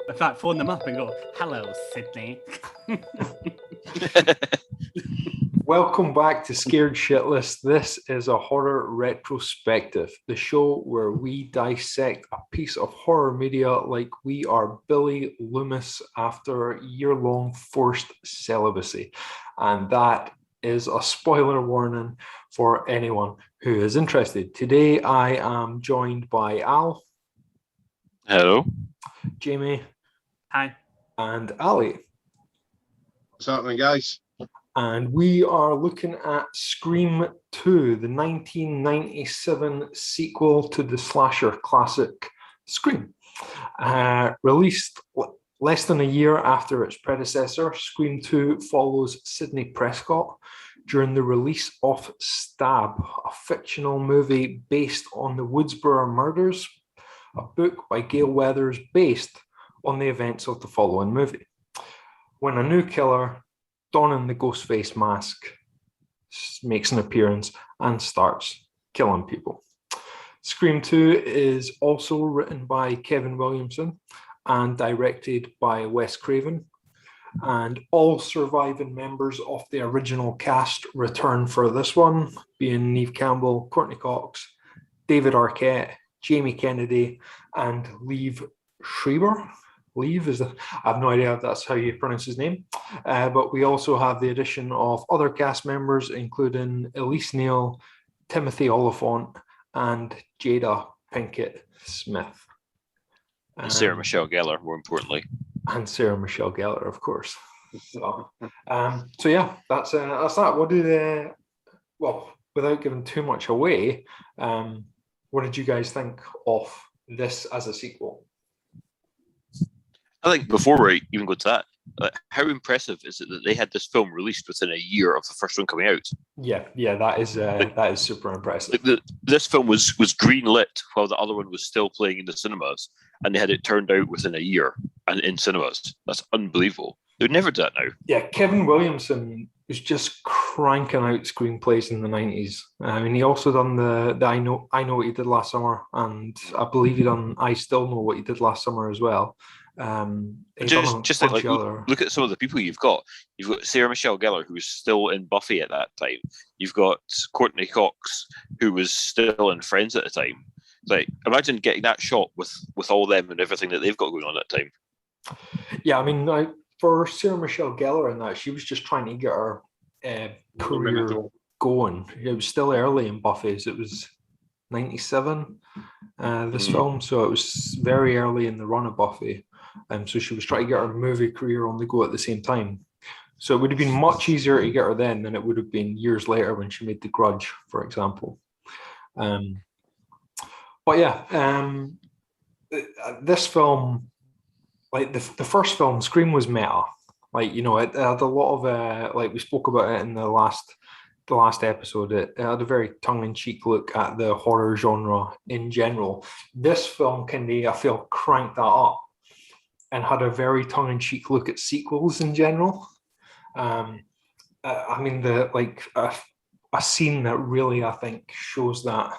In fact, phone them up and go, "Hello, Sydney." Welcome back to Scared Shitless. This is a horror retrospective, the show where we dissect a piece of horror media like we are Billy Loomis after a year-long forced celibacy. And that is a spoiler warning for anyone who is interested. Today I am joined by Al. Hello. Jamie. Hi. And Ali. What's happening, guys? And we are looking at Scream 2, the 1997 sequel to the slasher classic Scream. Released less than a year after its predecessor, Scream 2 follows Sidney Prescott during the release of Stab, a fictional movie based on the Woodsboro murders, a book by Gail Weathers based on the events of the following movie. When a new killer, donning the Ghostface mask, makes an appearance and starts killing people. Scream 2 is also written by Kevin Williamson and directed by Wes Craven. And all surviving members of the original cast return for this one, being Neve Campbell, Courtney Cox, David Arquette, Jamie Kennedy, and Liev Schreiber. I have no idea if that's how you pronounce his name. But we also have the addition of other cast members, including Elise Neal, Timothy Olyphant, and Jada Pinkett Smith. And Sarah Michelle Gellar, more importantly. And Sarah Michelle Gellar, of course. So yeah, that's that. What did without giving too much away, what did you guys think of this as a sequel? I think before we even go to that, how impressive is it that they had this film released within a year of the first one coming out? Yeah, that is super impressive. This film was greenlit while the other one was still playing in the cinemas, and they had it turned out within a year and in cinemas. That's unbelievable. They would never do that now. Yeah, Kevin Williamson was just cranking out screenplays in the 90s. I mean, he also done the I Know What You Did Last Summer, and I believe he done I Still Know What You Did Last Summer as well. Just like look at some of the people you've got. You've got Sarah Michelle Gellar, who was still in Buffy at that time. You've got Courtney Cox, who was still in Friends at the time. Like, imagine getting that shot with all them and everything that they've got going on at the time. Yeah, I mean, for Sarah Michelle Gellar in that, she was just trying to get her career going. It was still early in Buffy's. It was 97, this film, so it was very early in the run of Buffy. So she was trying to get her movie career on the go at the same time. So it would have been much easier to get her then than it would have been years later when she made The Grudge, for example. But yeah, this film, like the first film, Scream, was meta. Like, you know, it had a lot of like we spoke about it in the last episode. It had a very tongue-in-cheek look at the horror genre in general. This film I feel, cranked that up and had a very tongue-in-cheek look at sequels in general. I mean, a scene that really, I think, shows that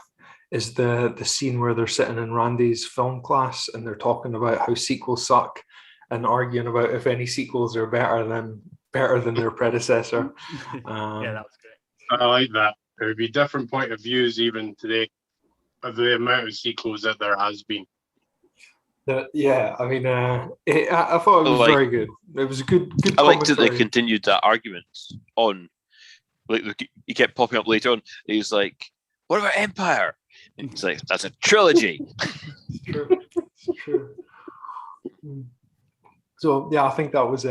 is the scene where they're sitting in Randy's film class and they're talking about how sequels suck and arguing about if any sequels are better than their predecessor. Yeah, that was great. I like that. There would be different point of views even today of the amount of sequels that there has been. Yeah, I mean, I thought it was very good. It was a good I liked that they continued that argument on. Like, he kept popping up later on. He was like, "What about Empire?" And it's like, "That's a trilogy." It's true. So yeah, I think that was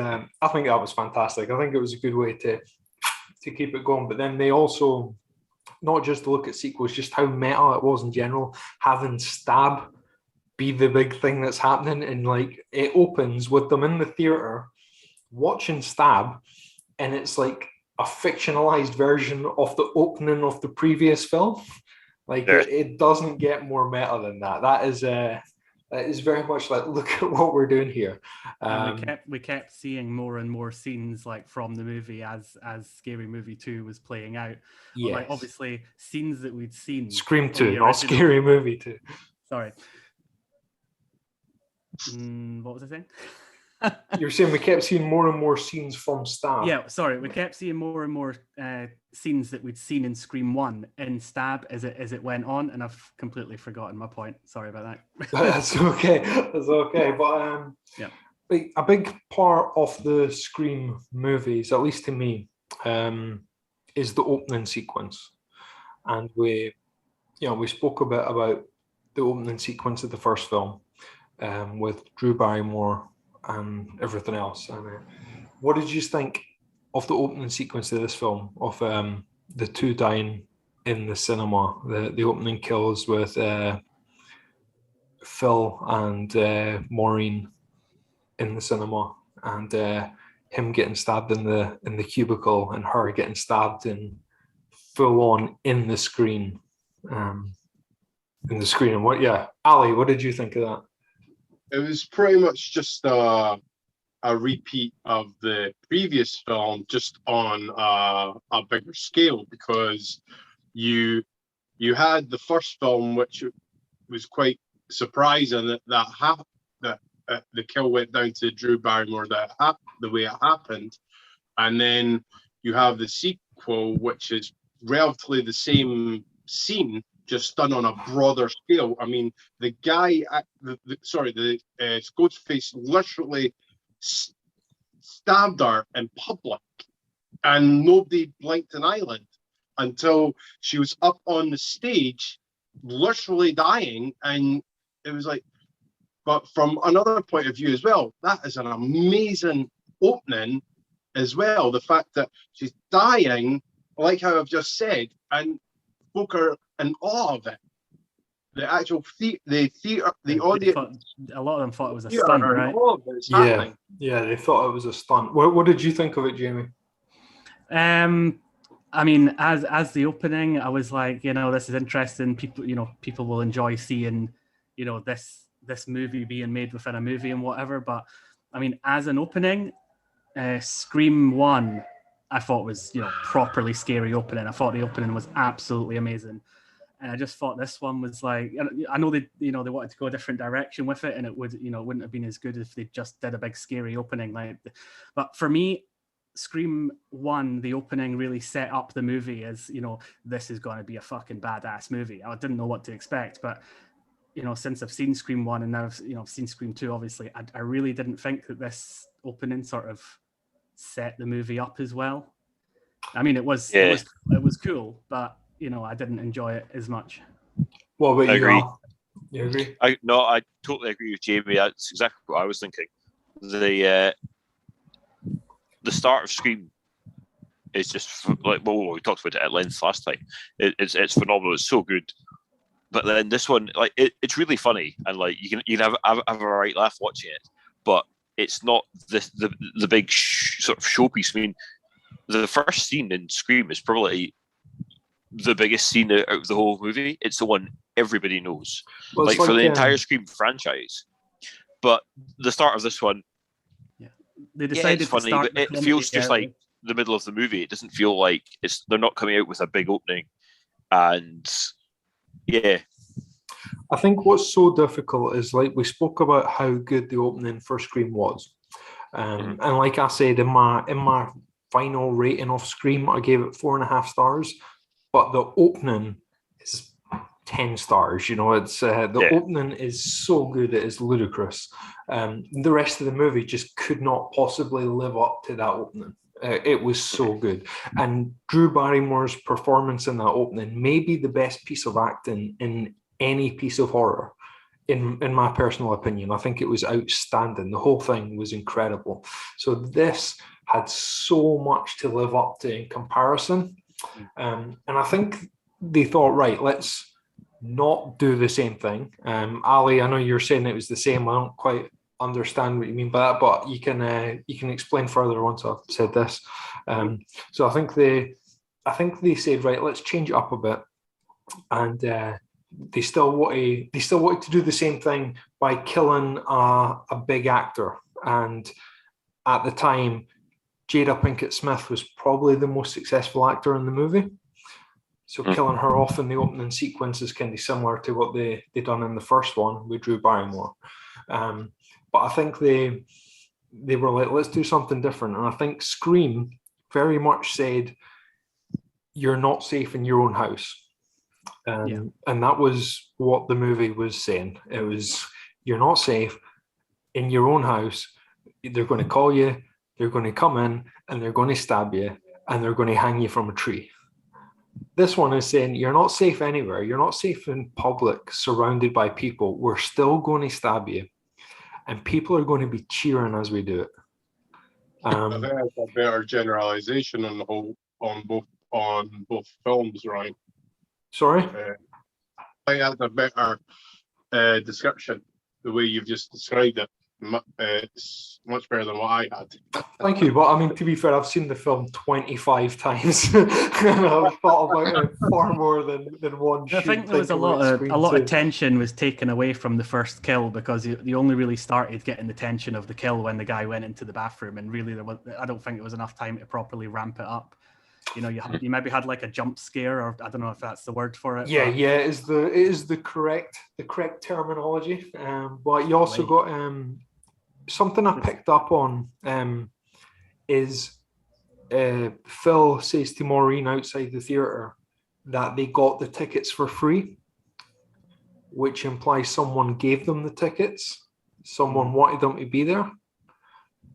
fantastic. I think it was a good way to keep it going. But then they also, not just look at sequels, just how meta it was in general, having Stab be the big thing that's happening, and like it opens with them in the theater watching Stab, and it's like a fictionalized version of the opening of the previous film. Like, it doesn't get more meta than that. That is very much like, look at what we're doing here. We kept seeing more and more scenes like from the movie as Scary Movie 2 was playing out. Yes. Like, obviously scenes that we'd seen. Scream 2, not Scary Movie 2. Sorry. What was I saying? You're saying we kept seeing more and more scenes from Stab. Yeah, sorry, we kept seeing more and more scenes that we'd seen in Scream 1 in Stab as it went on, and I've completely forgotten my point. Sorry about that. That's okay. That's okay. But yeah, a big part of the Scream movies, at least to me, is the opening sequence, and we spoke a bit about the opening sequence of the first film with Drew Barrymore and everything else. And what did you think of the opening sequence of this film, of the two dying in the cinema, the opening kills with Phil and Maureen in the cinema, and him getting stabbed in the cubicle, and her getting stabbed in full on in the screen. And Ali, what did you think of that? It was pretty much just a repeat of the previous film, just on a bigger scale, because you had the first film, which was quite surprising that the kill went down to Drew Barrymore the way it happened, and then you have the sequel, which is relatively the same scene, just done on a broader scale. I mean, the guy, Ghostface literally stabbed her in public, and nobody blinked an eyelid until she was up on the stage, literally dying. And it was like, but from another point of view as well, that is an amazing opening as well. The fact that she's dying, like how I've just said, and folk are in awe of it. The actual the audience. A lot of them thought it was a stunt, right? Yeah, they thought it was a stunt. What did you think of it, Jamie? I mean, as the opening, I was like, this is interesting. People will enjoy seeing, this movie being made within a movie and whatever. But I mean, as an opening, Scream 1, I thought was, properly scary opening. I thought the opening was absolutely amazing. And I just thought this one was like, I know they wanted to go a different direction with it, and it would, wouldn't have been as good if they just did a big scary opening. But for me, Scream 1, the opening really set up the movie as, this is going to be a fucking badass movie. I didn't know what to expect, but, since I've seen Scream 1 and now I've seen Scream 2, obviously, I really didn't think that this opening sort of set the movie up as well. I mean, it was cool, but I didn't enjoy it as much. What about you? Agree. You agree? I totally agree with Jamie. That's exactly what I was thinking. The start of Scream is just like, well, we talked about it at length last time. It's phenomenal. It's so good. But then this one, like, it's really funny, and like you can have a right laugh watching it. But it's not the big sort of showpiece. I mean, the first scene in Scream is probably the biggest scene out of the whole movie. It's the one everybody knows, like for the entire Scream franchise. But the start of this one, they decided it's funny, but it feels just like the middle of the movie. It doesn't feel like they're not coming out with a big opening, and I think what's so difficult is, like, we spoke about how good the opening for Scream was, and like I said in my final rating of Scream, I gave it 4.5 stars. But the opening is 10 stars. It's the opening is so good, it is ludicrous. The rest of the movie just could not possibly live up to that opening. It was so good. And Drew Barrymore's performance in that opening may be the best piece of acting in any piece of horror, in my personal opinion. I think it was outstanding. The whole thing was incredible. So this had so much to live up to in comparison. And I think they thought, right, let's not do the same thing. Ali, I know you're saying it was the same. I don't quite understand what you mean by that, but you can explain further once I've said this. So I think they said, right, let's change it up a bit, and they still wanted to do the same thing by killing a big actor. And at the time, Jada Pinkett Smith was probably the most successful actor in the movie. So killing her off in the opening sequence is kind of similar to what they done in the first one with Drew Barrymore. but I think they were like, let's do something different. And I think Scream very much said, you're not safe in your own house. And that was what the movie was saying. It was, you're not safe in your own house. They're going to call you, they're going to come in, and they're going to stab you, and they're going to hang you from a tree. This one is saying, you're not safe anywhere. You're not safe in public, surrounded by people. We're still going to stab you. And people are going to be cheering as we do it. I think that's a better generalization on the whole, on both films, right? Sorry? I think that's a better description, the way you've just described it. It's much better than what I had. Thank you. But I mean, to be fair, I've seen the film 25 times. And I've thought about it far more than one. I think there was a lot of tension was taken away from the first kill, because you only really started getting the tension of the kill when the guy went into the bathroom, and really I don't think there was enough time to properly ramp it up. You know, you maybe had like a jump scare, or I don't know if that's the word for it. Yeah, it is the correct terminology. But you also got something I picked up on is Phil says to Maureen outside the theatre that they got the tickets for free, which implies someone gave them the tickets. Someone wanted them to be there.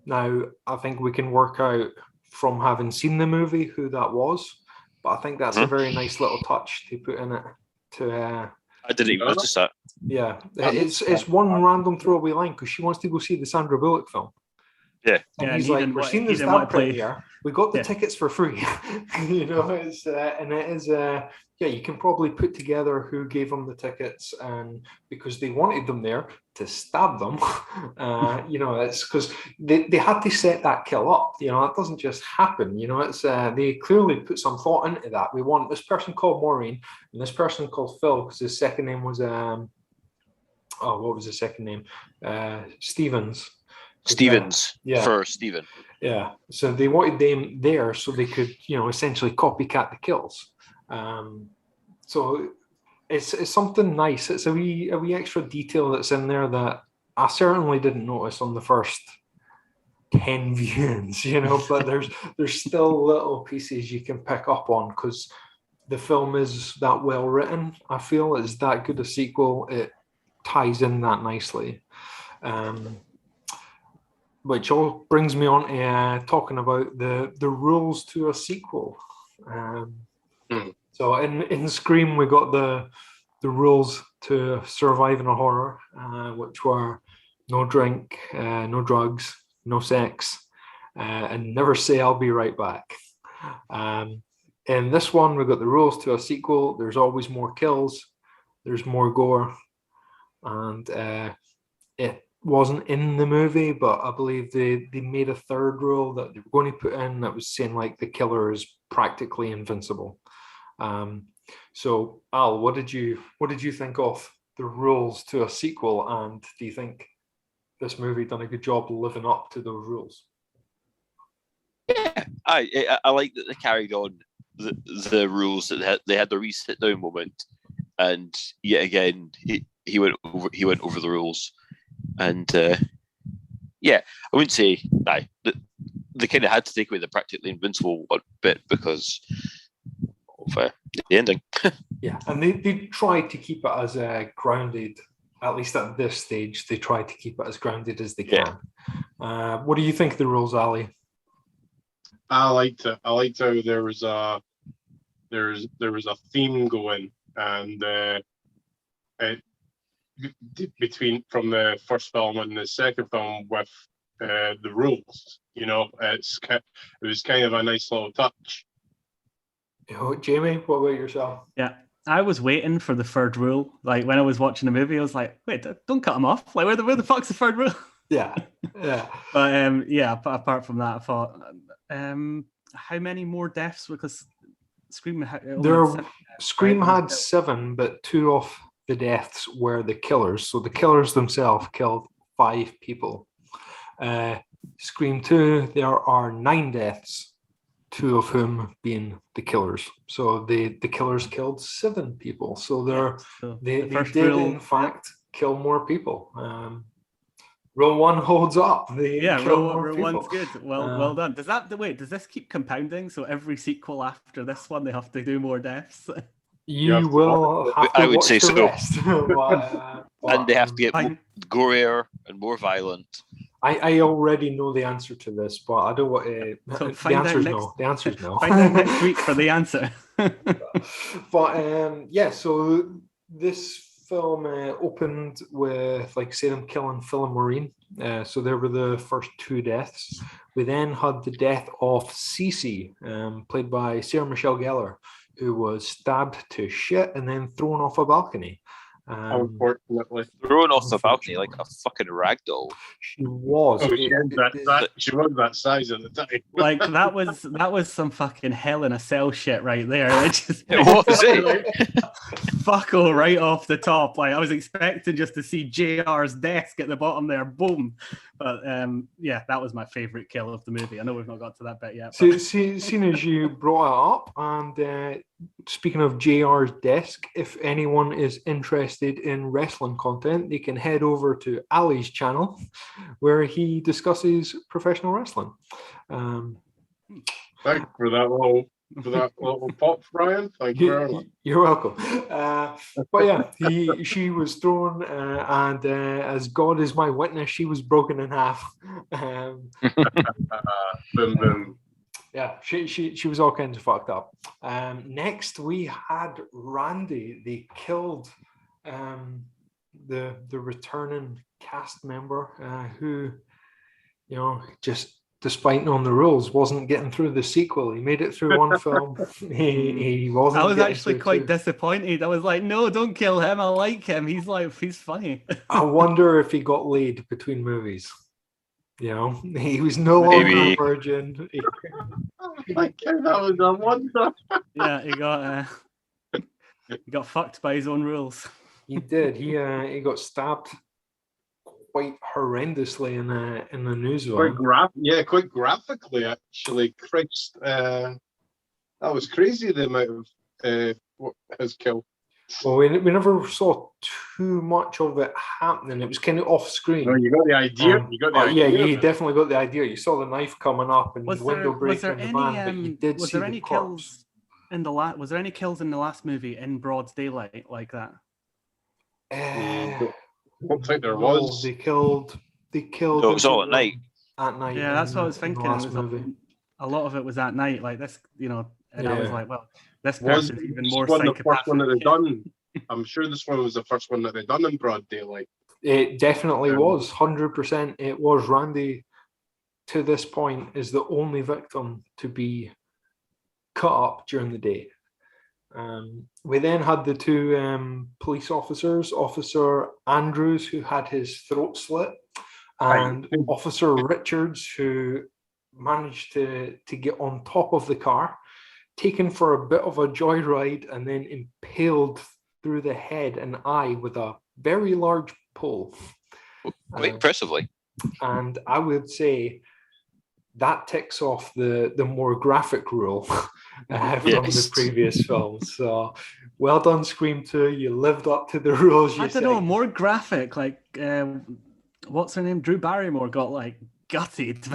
Now, I think we can work out from having seen the movie who that was, but I think that's a very nice little touch to put in it. I didn't even notice that. Yeah, it's one random throwaway line, because she wants to go see the Sandra Bullock film. Yeah, and he's like, we're seeing the stab premiere. We got the tickets for free. You know, it's and it is you can probably put together who gave them the tickets, and because they wanted them there to stab them. You know, it's because they had to set that kill up. You know, it doesn't just happen. You know, it's they clearly put some thought into that. We want this person called Maureen and this person called Phil, because his second name was what was his second name? Stevens. For Stephen. Yeah, so they wanted them there so they could, you know, essentially copycat the kills. So it's something nice. It's a wee extra detail that's in there that I certainly didn't notice on the first 10 viewings, you know. But there's still little pieces you can pick up on, because the film is that well written. I feel it's that good a sequel. It ties in that nicely. Which all brings me on to talking about the rules to a sequel. So in Scream, we got the rules to surviving a horror, which were no drink, no drugs, no sex, and never say I'll be right back. In this one, we got the rules to a sequel. There's always more kills, there's more gore, and it wasn't in the movie, but I believe they made a third rule that they were going to put in that was saying like the killer is practically invincible. So Al, what did you think of the rules to a sequel, and do you think this movie done a good job living up to those rules? Yeah, I like that they carried on the rules, that they had the re-sit down moment, and yet again he went over the rules. And I wouldn't say they kind of had to take away the practically invincible bit because of the ending. Yeah, and they tried to keep it as grounded, at least at this stage. They tried to keep it as grounded as they can. What do you think of the rules, Ali? I liked it. I liked how there was a theme going, and between from the first film and the second film with the rules, you know, it was kind of a nice little touch. Jamie, what about yourself? Yeah, I was waiting for the third rule. Like when I was watching the movie, I was like, wait, don't cut him off. Like where the fuck's the third rule? Yeah. But apart from that, I thought, how many more deaths? Because Scream had 7, but 2 of the deaths were the killers. So the killers themselves killed 5 people. Scream 2, there are 9 deaths, 2 of whom being the killers. So the killers killed 7 people. So they did in fact kill more people. Row one holds up. Row one's good. Well done. Does this keep compounding? So every sequel after this one, they have to do more deaths? You will have to watch the rest. And they have to get more gorier and more violent. I already know the answer to this, but I don't want to. So the answer is no. The answer is no. Find out next week for the answer. But so this film opened with, like, say, them killing Phil and Maureen. So there were the first two deaths. We then had the death of Cece, played by Sarah Michelle Gellar, who was stabbed to shit and then thrown off a balcony. Unfortunately, thrown off the balcony like a fucking ragdoll. She was. She was that size at the time. Like that was some fucking Hell in a Cell shit right there. What was it? Fuckle right off the top. Like I was expecting just to see JR's desk at the bottom there, boom. But that was my favorite kill of the movie. I know we've not got to that bit yet. So, seeing as you brought it up, and speaking of JR's desk, if anyone is interested in wrestling content, they can head over to Ali's channel, where he discusses professional wrestling. Thanks for that little pop, Brian. Thank you very much. You're welcome. But yeah, she was thrown, and as God is my witness, she was broken in half. Boom, boom. Yeah, she was all kinds of fucked up. Next, we had Randy. They killed the returning cast member who, just despite knowing the rules, wasn't getting through the sequel. He made it through one film. He wasn't. I was actually quite disappointed. I was like, no, don't kill him. I like him. He's funny. I wonder if he got laid between movies. He was no longer a virgin. That was a wonder. Yeah, he got fucked by his own rules. He did. He got stabbed quite horrendously in the news. Quite graphically, actually. Christ, that was crazy, the amount of what his kill. Well, we never saw too much of it happening. It was kind of off screen. No, you got the idea. Yeah, you definitely got the idea. You saw the knife coming up and the window breaking in the van, but you did see the corpse. Was there any kills in the last movie in broad daylight like that? I don't think there was. They killed. No, it was all at night. At night. Yeah, that's what I was thinking. A lot of it was at night, like this, and I was like, well, this person's even more psychopathic. The first one that they done. I'm sure this one was the first one that they done in broad daylight. It definitely was. 100%. It was. Randy, to this point, is the only victim to be cut up during the day. We then had the two police officers, Officer Andrews, who had his throat slit, and Officer Richards, who managed to get on top of the car, taken for a bit of a joyride, and then impaled through the head and eye with a very large pole. Quite impressively. And I would say that ticks off the more graphic rule from the previous films. So well done, Scream 2. You lived up to the rules. I don't know, more graphic. Like, what's her name? Drew Barrymore got like gutted.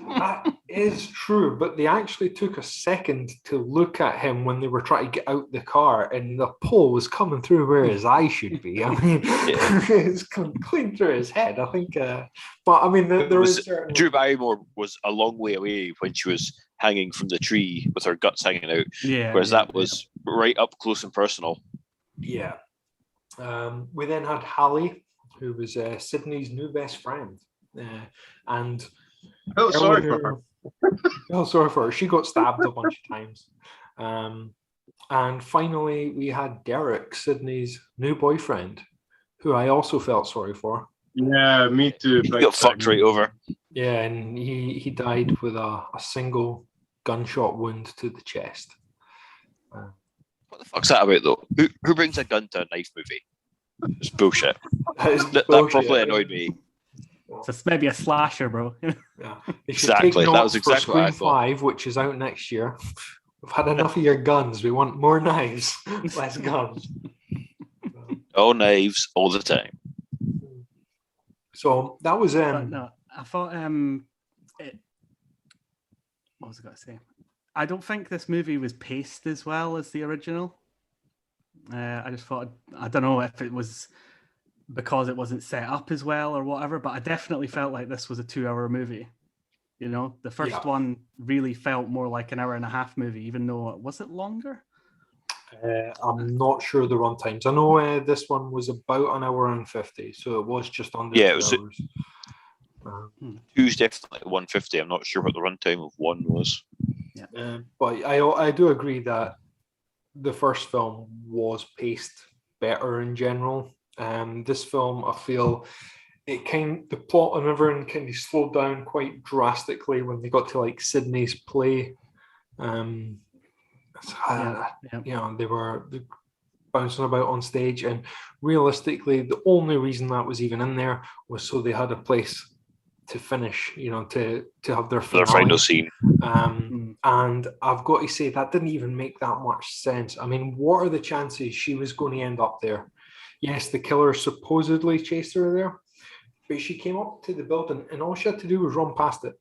That is true, but they actually took a second to look at him when they were trying to get out the car, and the pole was coming through where his eye should be. I mean, it's clean through his head, I think. But I mean, there is certain... Drew Barrymore was a long way away when she was hanging from the tree with her guts hanging out, whereas that was right up close and personal. Yeah. We then had Hallie, who was Sydney's new best friend, and sorry for her. Sorry for her. She got stabbed a bunch of times. And finally, we had Derek, Sydney's new boyfriend, who I also felt sorry for. Yeah, me too. He got fucked right over. Yeah, and he died with a single gunshot wound to the chest. What the fuck's that about, though? Who brings a gun to a knife movie? It's bullshit. That probably annoyed me. So it's maybe a slasher, bro. Yeah. Exactly. That was exactly what I thought. 5, which is out next year. We've had enough of your guns. We want more knives, less guns. All knives, all the time. So that was no, I thought what was I going to say? I don't think this movie was paced as well as the original. I just thought, I don't know if it was because it wasn't set up as well or whatever, but I definitely felt like this was a 2-hour movie. You know, the first one really felt more like an hour and a half movie, even though was it longer? I'm not sure the run times. I know this one was about an hour and 50, so it was just under 2 hours. Two's definitely 150. I'm not sure what the runtime of one was. Yeah. But I do agree that the first film was paced better in general. This film, I feel, the plot and everything kind of slowed down quite drastically when they got to like Sydney's play. You know, they were bouncing about on stage, and realistically, the only reason that was even in there was so they had a place to finish, you know, to have their final scene. And I've got to say that didn't even make that much sense. I mean, what are the chances she was going to end up there? Yes, the killer supposedly chased her there, but she came up to the building and all she had to do was run past it.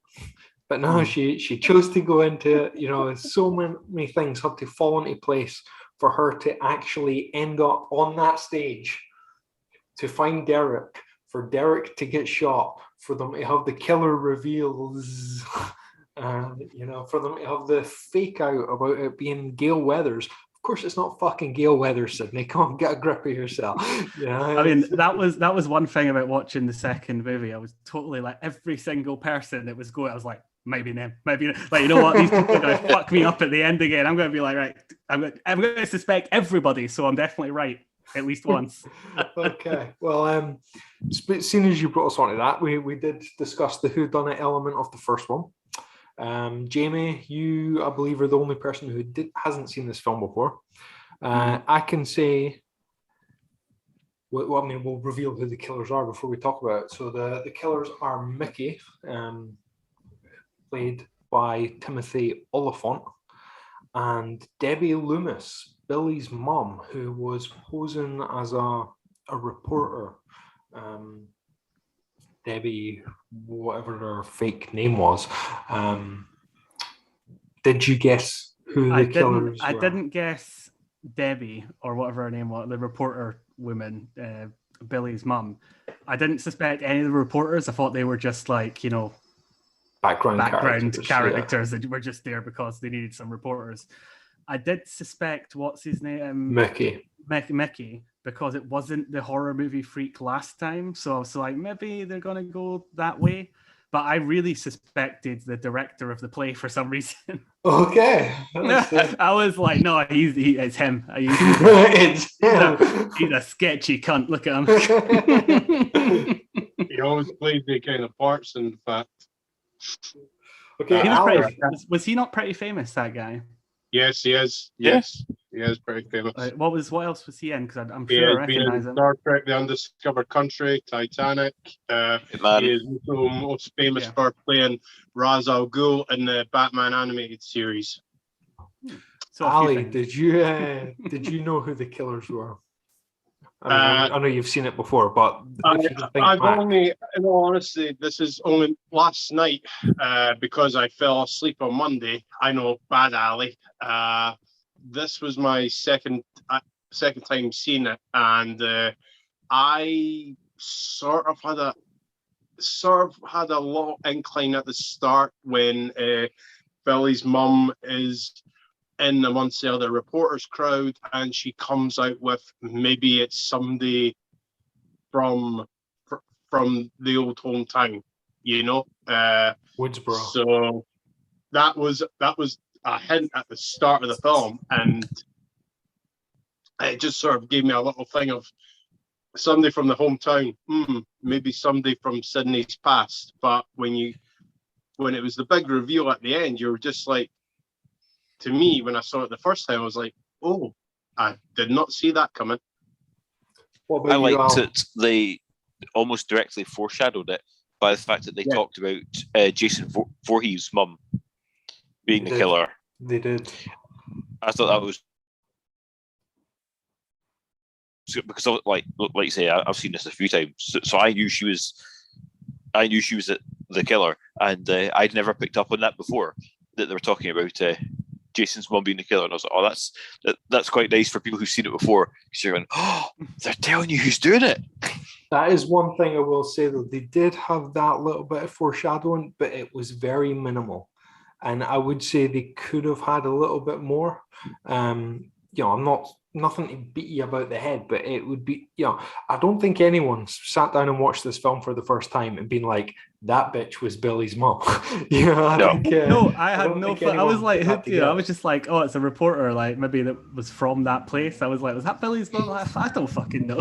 But now she chose to go into it. You know, so many things had to fall into place for her to actually end up on that stage, to find Derek, for Derek to get shot, for them to have the killer reveals, you know, for them to have the fake out about it being Gale Weathers. Of course, it's not fucking Gale Weathers, Sydney. Come on, get a grip of yourself. Yeah, I mean, that was one thing about watching the second movie. I was totally like, every single person that was going, I was like, maybe them, like, you know what, these people are going to fuck me up at the end again. I'm going to be like, right, I'm going to suspect everybody, so I'm definitely right at least once. Okay, well, seeing as you brought us onto that, we did discuss the whodunit element of the first one. Jamie, you, I believe, are the only person who hasn't seen this film before. I can say, well, I mean, we'll reveal who the killers are before we talk about it. So the killers are Mickey, played by Timothy Olyphant, and Debbie Loomis, Billy's mum, who was posing as a reporter. Debbie, whatever her fake name was. Did you guess who the killers were? I didn't guess Debbie, or whatever her name was, the reporter woman, Billy's mum. I didn't suspect any of the reporters. I thought they were just like, you know, background characters that were just there because they needed some reporters. I did suspect, what's his name? Mickey, because it wasn't the horror movie Freak last time. So I was like, maybe they're going to go that way. But I really suspected the director of the play for some reason. Okay. I was like, no, it's him. It's him. He's a sketchy cunt. Look at him. He always played the kind of parts, in fact. Okay, was he not pretty famous, that guy? Yes, he is. Yes, he is pretty famous. What else was he in? Because I'm sure I recognize him. Star Trek: The Undiscovered Country, Titanic. He is also most famous for playing Ra's al Ghul in the Batman animated series. So, Ali, did you know who the killers were? I know you've seen it before, but I've only, in all honesty, this is only last night because I fell asleep on Monday. I know, bad Ali. This was my second time seeing it, and I sort of had a lot incline at the start when Billy's mum is in amongst the other reporters crowd, and she comes out with maybe it's somebody from the old hometown, you know, Woodsboro. So that was a hint at the start of the film, and it just sort of gave me a little thing of somebody from the hometown, maybe somebody from Sydney's past. But when it was the big reveal at the end, you were just like, to me, when I saw it the first time, I was like, oh, I did not see that coming. I liked it. They almost directly foreshadowed it by the fact that they talked about Jason Voorhees' mum being the killer. They did. I thought that was... Because, like you say, I've seen this a few times. So I knew she was I knew she was the killer, and I'd never picked up on that before, that they were talking about Jason's mum being the killer. And I was like, oh, that's quite nice for people who've seen it before. Because you're going, oh, they're telling you who's doing it. That is one thing I will say, though. They did have that little bit of foreshadowing, but it was very minimal. And I would say they could have had a little bit more. I'm nothing to beat you about the head, but it would be, I don't think anyone sat down and watched this film for the first time and been like, that bitch was Billy's mom. I had no fun. I was like, I was just like, oh, it's a reporter, like maybe that was from that place. I was like, was that Billy's mom? I don't fucking know.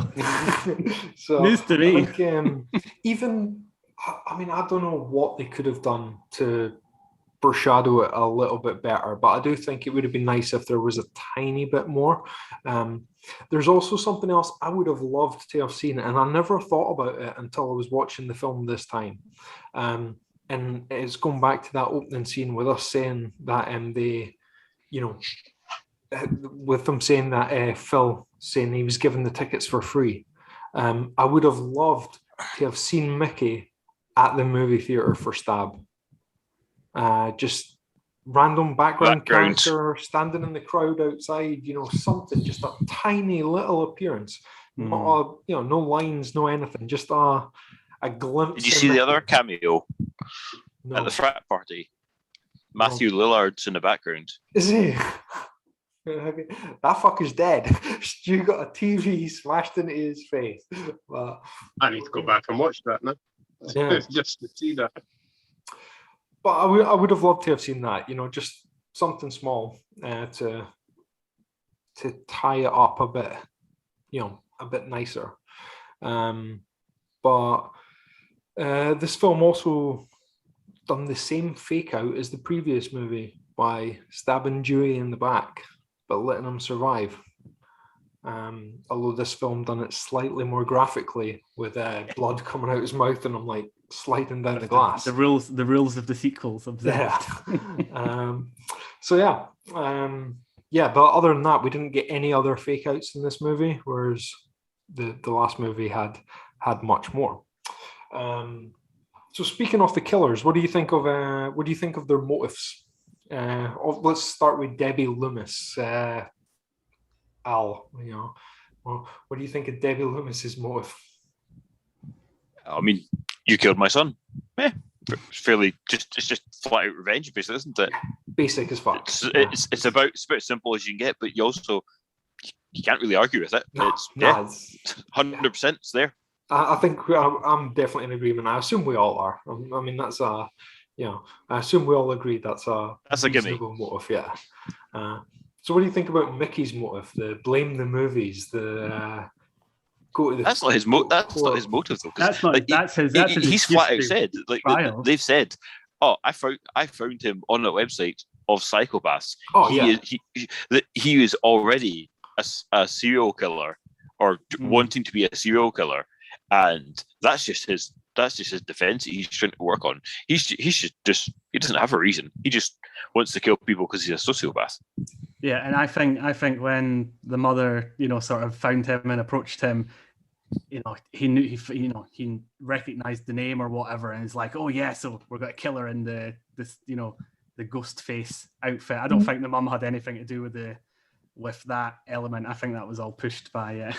So news to me. I think, I don't know what they could have done to foreshadow it a little bit better, but I do think it would have been nice if there was a tiny bit more. There's also something else I would have loved to have seen, and I never thought about it until I was watching the film this time. And it's going back to that opening scene with us saying that with them saying that Phil saying he was given the tickets for free. I would have loved to have seen Mickey at the movie theater for Stab. Just random background character standing in the crowd outside, something, just a tiny little appearance. No lines, no anything, just a glimpse. Did you see the other cameo at the frat party? Matthew Lillard's in the background. Is he? That fucker's dead. Stu got a TV smashed into his face. But I need to go back and watch that now. Yeah. Just to see that. But I would have loved to have seen that, just something small to tie it up a bit, a bit nicer. But this film also done the same fake out as the previous movie by stabbing Dewey in the back, but letting him survive. Although this film done it slightly more graphically with blood coming out his mouth and I'm like sliding down the glass. The rules of the sequels observed. Yeah. But other than that, we didn't get any other fake outs in this movie, whereas the last movie had much more. So speaking of the killers, what do you think of their motives? Let's start with Debbie Loomis. Al, what do you think of Debbie Loomis's motive? I mean, you killed my son. It's fairly it's just flat out revenge, basically, isn't it? Basic as fuck. It's about as simple as you can get, but you can't really argue with it. It's 100%. It's there. I think I'm definitely in agreement. I assume we all are. I mean, that's I assume we all agree that's a gimme motive. Yeah. So what do you think about Mickey's motive? The blame the movies, the go to the. That's not his motive. That's not his motive though. That's not. That's his. He's flat out said, like they've said, oh, I found him on a website of psychopaths. Oh, he is already a serial killer or wanting to be a serial killer, and that's just his defense he's trying to work on. He doesn't have a reason. He just wants to kill people because he's a sociopath. Yeah, and I think when the mother, sort of found him and approached him, he knew he recognized the name or whatever, and it's like, oh yeah, so we're gonna kill her in the ghost face outfit. I don't think the mum had anything to do with that element. I think that was all pushed by him.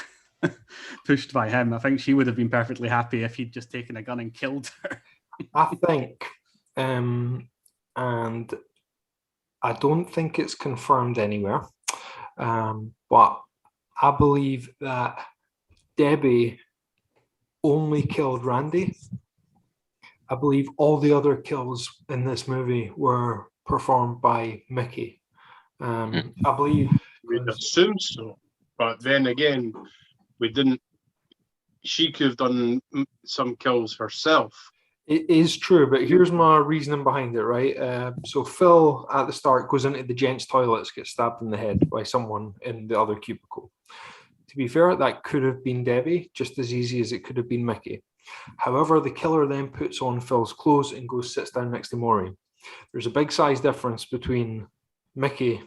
I think she would have been perfectly happy if he'd just taken a gun and killed her. I think, and I don't think it's confirmed anywhere, but I believe that Debbie only killed Randy. I believe all the other kills in this movie were performed by Mickey. I believe. We'd assume so, but then again, we didn't. She could have done some kills herself. It is true, but here's my reasoning behind it, right? So Phil at the start goes into the gents' toilets, gets stabbed in the head by someone in the other cubicle. To be fair, that could have been Debbie, just as easy as it could have been Mickey. However, the killer then puts on Phil's clothes and sits down next to Maureen. There's a big size difference between Mickey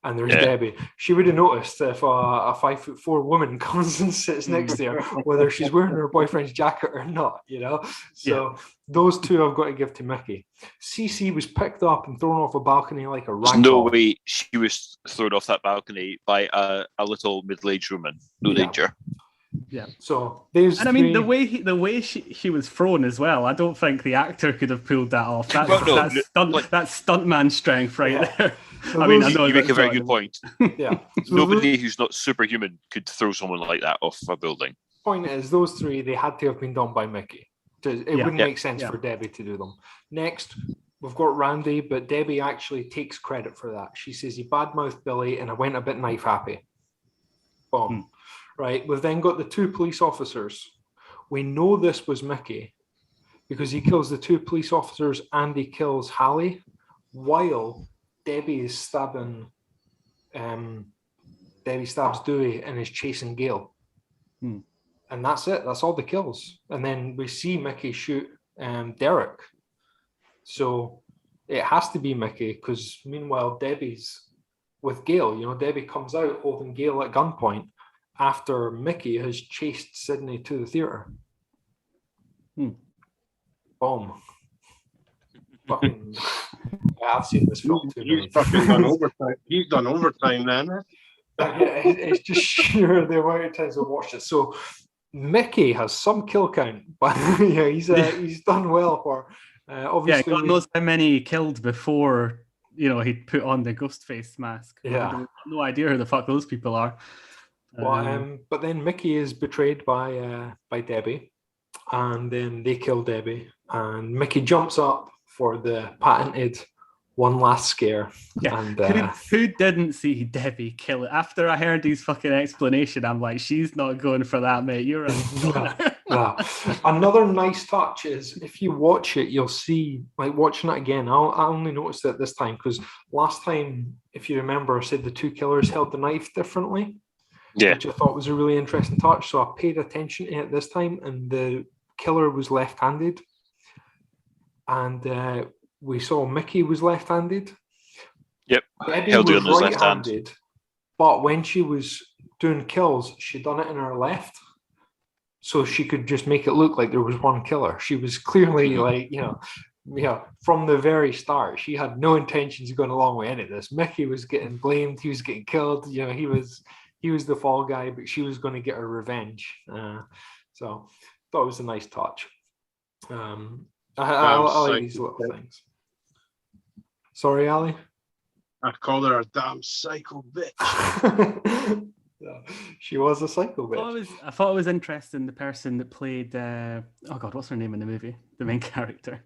and there's Debbie. She would have noticed if a 5'4" woman comes and sits next to her, whether she's wearing her boyfriend's jacket or not, you know. So those two I've got to give to Mickey. Cece was picked up and thrown off a balcony like a rag There's no doll. way she was thrown off that balcony by a little middle-aged woman. No danger. Yeah. So there's, and I mean the way she was thrown as well. I don't think the actor could have pulled that off. That's stuntman strength right there. So I mean, I know you make a very good point. Yeah. So nobody who's not superhuman could throw someone like that off a building. Point is, those three, they had to have been done by Mickey. It wouldn't make sense for Debbie to do them. Next, we've got Randy, but Debbie actually takes credit for that. She says he badmouthed Billy and I went a bit knife happy. Boom. Right, we've then got the two police officers. We know this was Mickey because he kills the two police officers and he kills Hallie while Debbie is stabbing. Debbie stabs Dewey and is chasing Gail. And that's it. That's all the kills. And then we see Mickey shoot Derek. So it has to be Mickey because meanwhile Debbie's with Gail. You know, Debbie comes out holding Gail at gunpoint after Mickey has chased Sydney to the theater. Boom. Fucking, I've seen this film too. He's fucking done overtime. He's done overtime then. It's just sheer the amount of times I've watched it. So Mickey has some kill count, but he's done well for obviously. God knows how many he killed before he'd put on the ghost face mask. Yeah, no idea who the fuck those people are. But then Mickey is betrayed by Debbie, and then they kill Debbie, and Mickey jumps up for the patented one last scare. Yeah, and who didn't see Debbie kill it? After I heard his fucking explanation, I'm like, she's not going for that, mate. You're right. Another nice touch is if you watch it, you'll see, like watching it again, I only noticed it this time because last time, if you remember, I said the two killers held the knife differently. Yeah. Which I thought was a really interesting touch. So I paid attention to it this time, and the killer was left-handed. And we saw Mickey was left-handed. Yep. Debbie was right-handed, but when she was doing kills, she done it in her left, so she could just make it look like there was one killer. She was clearly like, from the very start, she had no intentions of going along with any of this. Mickey was getting blamed. He was getting killed. He was the fall guy, but she was going to get her revenge. So I thought it was a nice touch. I like these little things. Sorry, Ali? I called her a damn psycho bitch. She was a psycho bitch. I thought it was interesting, the person that played, what's her name in the movie? The main character.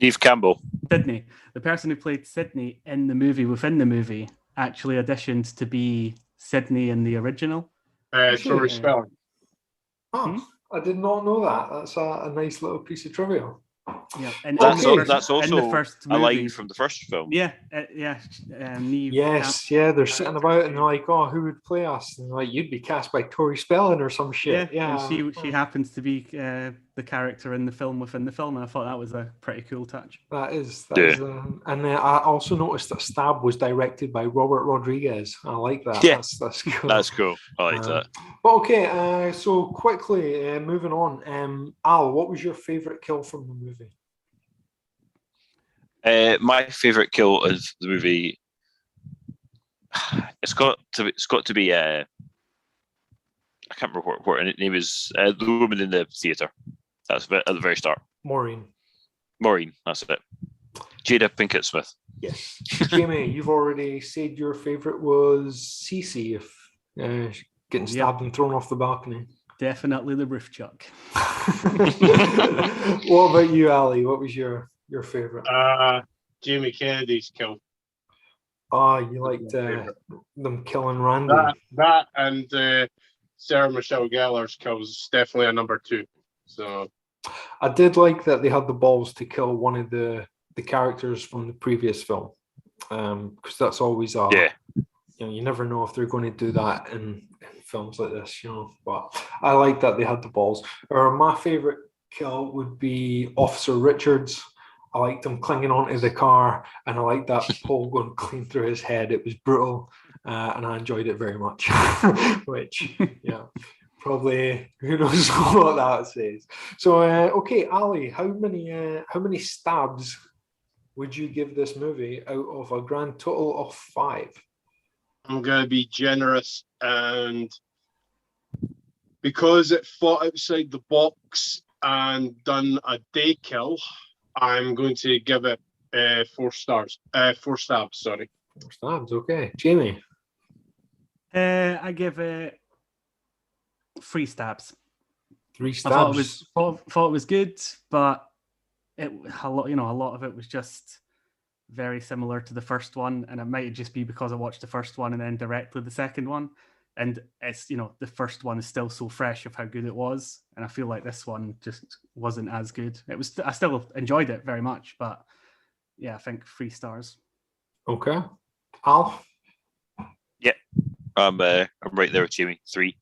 Neve Campbell. Sydney. The person who played Sydney in the movie, within the movie, actually auditioned to be Sydney in the original. Tori Spelling. I did not know that. That's a nice little piece of trivia. Yeah, and that's also in the first movie, a line from the first film. Yeah, Neve. Yes, they're sitting about and they're like, "Oh, who would play us?" And they're like, "You'd be cast by Tori Spelling or some shit." Yeah. And she happens to be the character in the film within the film, and I thought that was a pretty cool touch. That is, and I also noticed that Stab was directed by Robert Rodriguez. I like that. Yeah, that's cool. That's cool. I like that. But okay, so quickly moving on. Al, what was your favorite kill from the movie? My favorite kill of the movie. It's got to be. I can't remember what her name is. The woman in the theater. That's at the very start. Maureen. That's it. Jada Pinkett Smith. Yes. Jamie, you've already said your favorite was Cece, if getting stabbed and thrown off the balcony. Definitely the roof chuck. What about you, Ali? What was your favorite? Jamie Kennedy's kill. You liked them killing Randy. That and Sarah Michelle Gellar's kill was definitely a number 2. So I did like that they had the balls to kill one of the characters from the previous film, because that's always you never know if they're going to do that in films like this, But I like that they had the balls. Or my favorite kill would be Officer Richards. I liked him clinging onto the car, and I liked that pole going clean through his head. It was brutal, and I enjoyed it very much. Which, yeah, probably who knows what that says. So, okay, Ali, how many stabs would you give this movie out of a grand total of 5? I'm going to be generous, and because it fought outside the box and done a day kill, I'm going to give it 4 stars. 4 stabs, sorry. 4 stabs, okay. Jamie? I give it 3 stabs. 3 stabs. I thought it was good, but a lot of it was just very similar to the first one, and it might just be because I watched the first one and then directly the second one, and it's the first one is still so fresh of how good it was, and I feel like this one just wasn't as good. I still enjoyed it very much, but yeah, I think 3 stars. Okay. Al? Yeah, I'm right there with Jamie. 3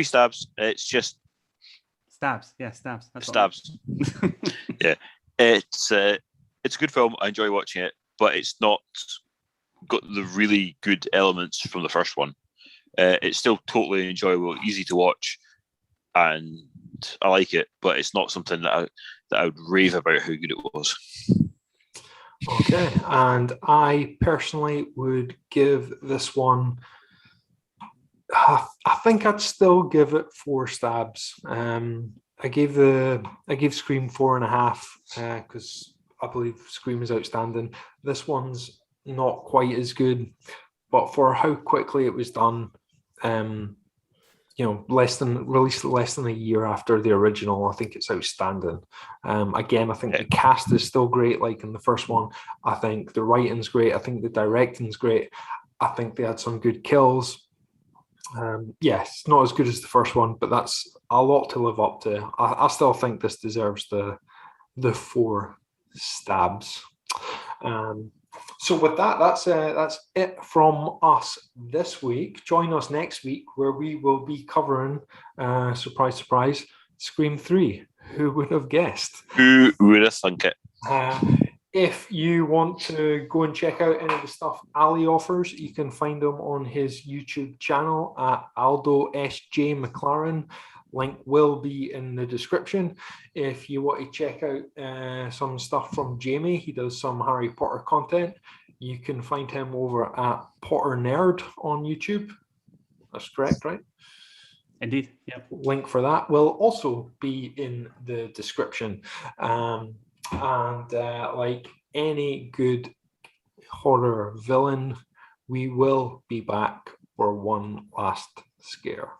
stabs. It's just stabs. Yeah, stabs. That's stabs. Yeah, it's a good film. I enjoy watching it, but it's not got the really good elements from the first one. It's still totally enjoyable, easy to watch, and I like it. But it's not something that I would rave about how good it was. Okay, and I personally would give this one. I think I'd still give it 4 stabs. I gave Scream 4.5 because I believe Scream is outstanding. This one's not quite as good, but for how quickly it was done, released less than a year after the original, I think it's outstanding. Again, I think the cast is still great, like in the first one. I think the writing's great. I think the directing's great. I think they had some good kills. Yes, not as good as the first one, but that's a lot to live up to. I still think this deserves the 4 stabs. So with that's it from us this week. Join us next week where we will be covering, surprise, surprise, Scream 3. Who would have guessed? Who would have thunk it? If you want to go and check out any of the stuff Ali offers, you can find him on his YouTube channel at Aldo SJ McLaren. Link will be in the description. If you want to check out some stuff from Jamie, he does some Harry Potter content. You can find him over at Potter Nerd on YouTube. That's correct, right? Indeed, yeah. Link for that will also be in the description. Like any good horror villain, we will be back for one last scare.